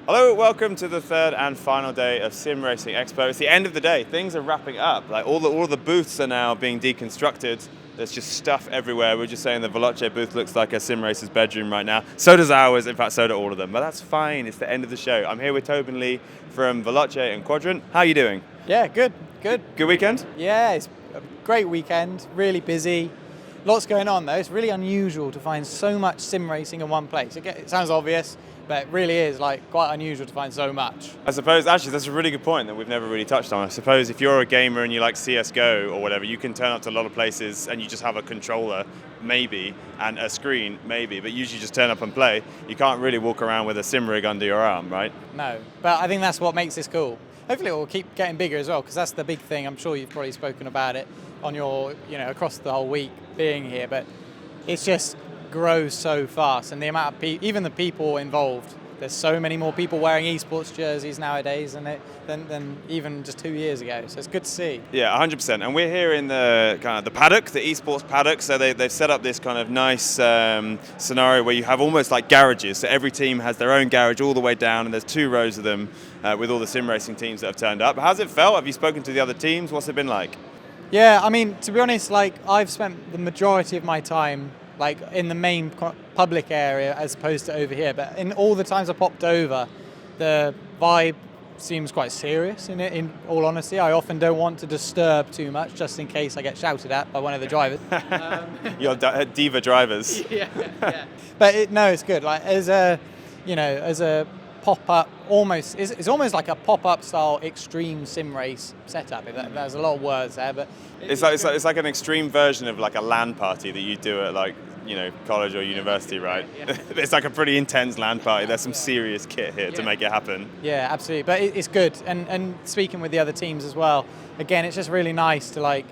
Hello, welcome to the third and final day of Sim Racing Expo. It's the end of the day. Things are wrapping up. Like all the booths are now being deconstructed. There's just stuff everywhere. We're just saying the Veloce booth looks like a sim racer's bedroom right now. So does ours. In fact, so do all of them. But that's fine. It's the end of the show. I'm here with Tobin from Veloce and Quadrant. How are you doing? Yeah, good. Good weekend? Yeah, it's a great weekend. Really busy. Lots going on though. It's really unusual to find so much sim racing in one place. It sounds obvious, but it really is quite unusual to find so much. I suppose, actually, that's a really good point that we've never really touched on. I suppose if you're a gamer and you like CSGO or whatever, you can turn up to a lot of places and you just have a controller, maybe, and a screen, maybe, but usually just turn up and play. You can't really walk around with a sim rig under your arm, right? No, but I think that's what makes this cool. Hopefully it will keep getting bigger as well, because that's the big thing. I'm sure you've probably spoken about it on your, across the whole week being here, but it's just grows so fast, and the amount of even the people involved. There's so many more people wearing esports jerseys nowadays than even just 2 years ago. So it's good to see. Yeah, 100%. And we're here in the kind of the paddock, the esports paddock. So they've set up this kind of nice scenario where you have almost like garages. So every team has their own garage all the way down, and there's 2 rows of them with all the sim racing teams that have turned up. How's it felt? Have you spoken to the other teams? What's it been like? Yeah, I mean, to be honest, I've spent the majority of my time in the main public area as opposed to over here. But in all the times I popped over, the vibe seems quite serious in it, in all honesty. I often don't want to disturb too much just in case I get shouted at by one of the drivers. Your diva drivers. Yeah. But it's good. As a pop-up, it's almost like a pop-up style extreme sim race setup. There's a lot of words there, but it's like an extreme version of like a LAN party that you do at college or university, right? Yeah. It's like a pretty intense LAN party. There's some serious kit here to make it happen. Yeah, absolutely. But it's good. And speaking with the other teams as well, again, it's just really nice to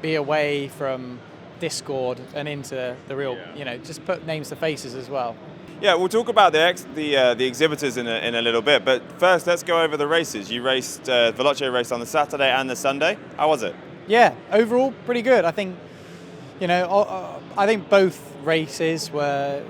be away from Discord and into the real, just put names to faces as well. Yeah, we'll talk about the exhibitors in a little bit, but first let's go over the races. You raced, Veloce raced on the Saturday and the Sunday. How was it? Yeah, overall pretty good. I think, I think both races were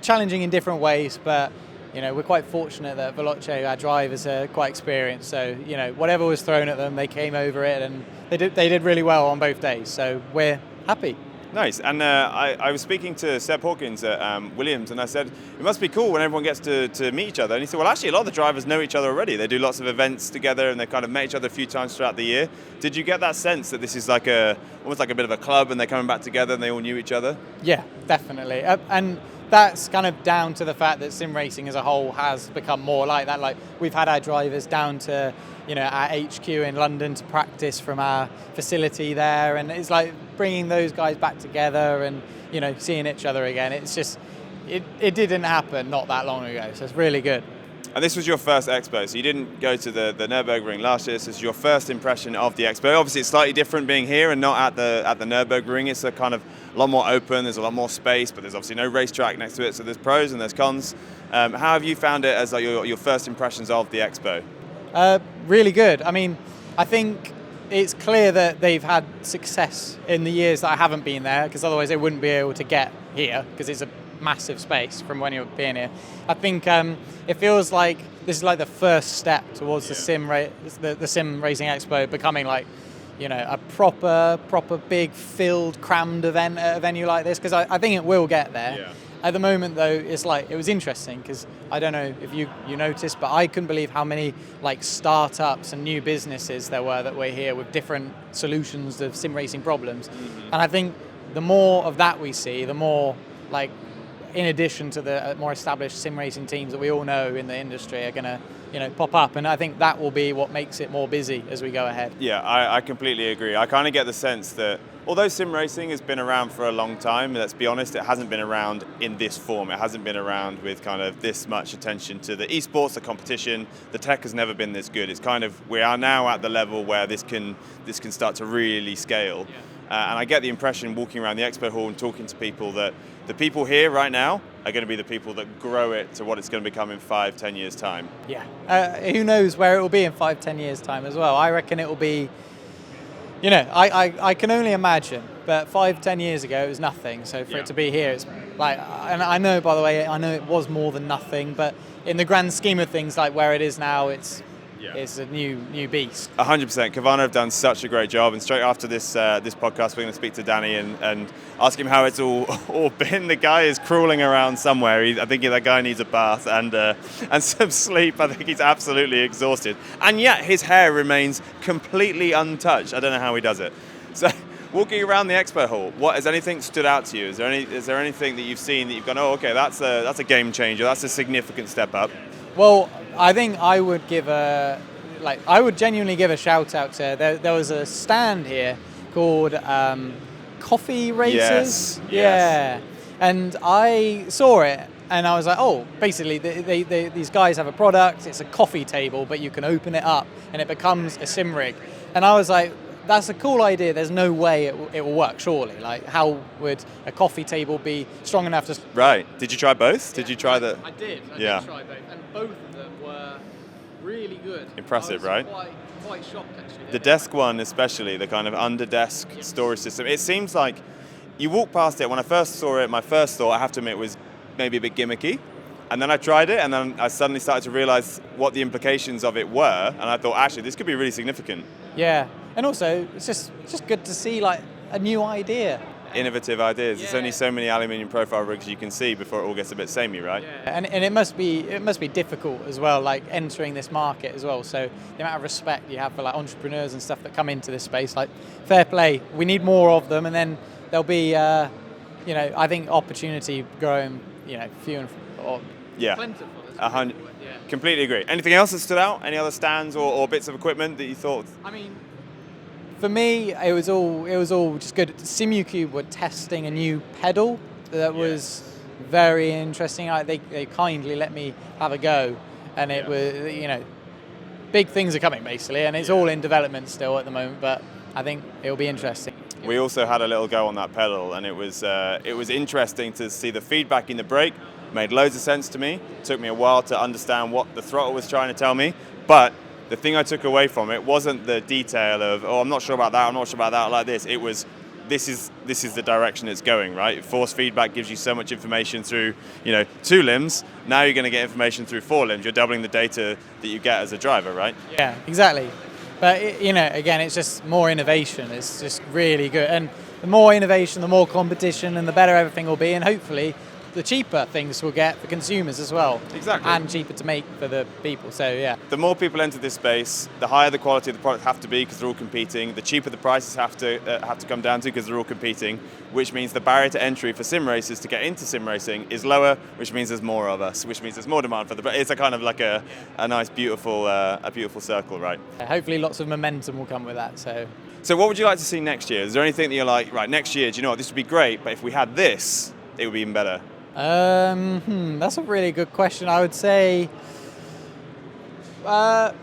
challenging in different ways, but we're quite fortunate that Veloce, our drivers, are quite experienced. So whatever was thrown at them, they came over it, and they did really well on both days. So we're happy. Nice. And I was speaking to Seb Hawkins at Williams, and I said, it must be cool when everyone gets to meet each other. And he said, well, actually, a lot of the drivers know each other already. They do lots of events together, and they kind of met each other a few times throughout the year. Did you get that sense that this is almost like a bit of a club, and they're coming back together, and they all knew each other? Yeah, definitely. And that's kind of down to the fact that sim racing as a whole has become more like that. We've had our drivers down to our HQ in London to practice from our facility there, and it's like bringing those guys back together and seeing each other again. It's just it didn't happen not that long ago, so it's really good. And this was your first expo, so you didn't go to the Nürburgring last year. This is your first impression of the expo. Obviously, it's slightly different being here and not at the Nürburgring. It's a kind of a lot more open. There's a lot more space, but there's obviously no racetrack next to it. So there's pros and there's cons. How have you found it as your first impressions of the expo? Really good. I mean, I think it's clear that they've had success in the years that I haven't been there, because otherwise they wouldn't be able to get here, because it's a massive space from when you're being here. I think it feels like this is the first step towards the Sim Racing Expo becoming a proper big filled crammed event at a venue like this, because I think it will get there. Yeah. At the moment though, it's it was interesting, because I don't know if you noticed, but I couldn't believe how many startups and new businesses there were that were here with different solutions to sim racing problems. Mm-hmm. And I think the more of that we see, the more in addition to the more established sim racing teams that we all know in the industry are going to pop up, and I think that will be what makes it more busy as we go ahead. Yeah, I completely agree. I kind of get the sense that although sim racing has been around for a long time, let's be honest, it hasn't been around in this form. It hasn't been around with kind of this much attention to the esports, the competition. The tech has never been this good. It's we are now at the level where this can start to really scale. Yeah. And I get the impression walking around the expo hall and talking to people that the people here right now are going to be the people that grow it to what it's going to become in 5-10 years' time. Yeah. Who knows where it will be in 5-10 years' time as well. I reckon it will be, I can only imagine But 5-10 years ago, it was nothing. So for Yeah. it to be here, it's like, and I know, by the way, I know it was more than nothing, but in the grand scheme of things, like where it is now, it's a new beast. 100%. Kavana have done such a great job, and straight after this this podcast, we're going to speak to Danny and ask him how it's all been. The guy is crawling around somewhere. I think that guy needs a bath and some sleep. I think he's absolutely exhausted, and yet his hair remains completely untouched. I don't know how he does it. So, walking around the expo hall, has anything stood out to you? Is there anything that you've seen that you've gone, oh, okay, that's a game changer. That's a significant step up. Well, I think I would genuinely give a shout out to, there was a stand here called Coffee Racers. Yes. Yeah. And I saw it and I was like, oh, basically these guys have a product, it's a coffee table, but you can open it up and it becomes a sim rig. And I was like, that's a cool idea. There's no way it will work, surely. Like, how would a coffee table be strong enough to... Right. Did you try both? Did you try the... I did. I Yeah. did try both. And both of them were really good. Impressive, I was right? Quite shocked, actually. The desk one especially, the kind of under-desk storage system, it seems like you walk past it. When I first saw it, my first thought, I have to admit, was maybe a bit gimmicky. And then I tried it, and then I suddenly started to realize what the implications of it were, and I thought, actually, this could be really significant. Yeah, and also, it's just good to see, like, a new idea. Innovative ideas. Yeah. There's only so many aluminium profile rigs you can see before it all gets a bit samey, right? Yeah. And it must be difficult as well, like entering this market as well. So the amount of respect you have for like entrepreneurs and stuff that come into this space, like fair play. We need more of them, and then there'll be, I think opportunity growing, few and plentiful. Completely agree. Anything else that stood out? Any other stands or bits of equipment that you thought? I mean, for me, it was all just good. SimuCube were testing a new pedal that was very interesting. They kindly let me have a go, and it was, big things are coming basically, and it's all in development still at the moment. But I think it'll be interesting. We also had a little go on that pedal, and it was interesting to see the feedback in the brake. Made loads of sense to me. It took me a while to understand what the throttle was trying to tell me, but the thing I took away from it wasn't the detail of, oh, I'm not sure about that, I'm not sure about that, like this. It was, this is the direction it's going, right? Force feedback gives you so much information through, 2 limbs. Now you're going to get information through 4 limbs. You're doubling the data that you get as a driver, right? Yeah, exactly. But, again, it's just more innovation. It's just really good. And the more innovation, the more competition, and the better everything will be. And hopefully, the cheaper things will get for consumers as well. Exactly. And cheaper to make for the people, so yeah. The more people enter this space, the higher the quality of the product have to be because they're all competing. The cheaper the prices have to come down to because they're all competing, which means the barrier to entry for sim racers to get into sim racing is lower, which means there's more of us, which means there's more demand for the. It's a kind of like a nice, beautiful circle, right? Hopefully lots of momentum will come with that, so. So what would you like to see next year? Is there anything that you're like, right, next year, do you know what, this would be great, but if we had this, it would be even better? That's a really good question. I would say, now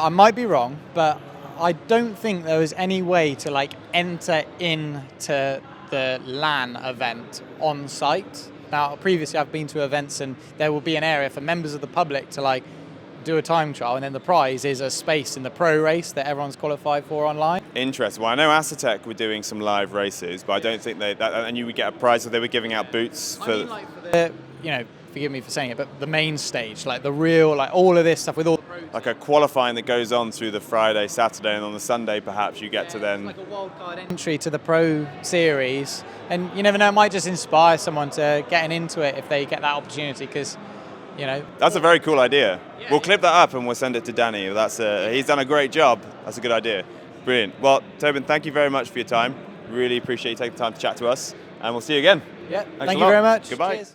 I might be wrong, but I don't think there was any way to like enter into the LAN event on site. Now, previously I've been to events and there will be an area for members of the public to like do a time trial, and then the prize is a space in the pro race that everyone's qualified for online. Interesting. Well, I know ADAC were doing some live races, but I don't think and you would get a prize, so they were giving out boots for... I mean, like for the, forgive me for saying it, but the main stage, like the real, like all of this stuff with all the pros. Like a qualifying that goes on through the Friday, Saturday, and on the Sunday perhaps you get to then... It's like a wildcard entry to the pro series, and you never know, it might just inspire someone to getting into it if they get that opportunity, because That's a very cool idea. Yeah, we'll clip that up and we'll send it to Danny. He's done a great job. That's a good idea. Brilliant. Well, Tobin, thank you very much for your time. Really appreciate you taking the time to chat to us, and we'll see you again. Yeah, Thanks thank you very much. Goodbye. Cheers.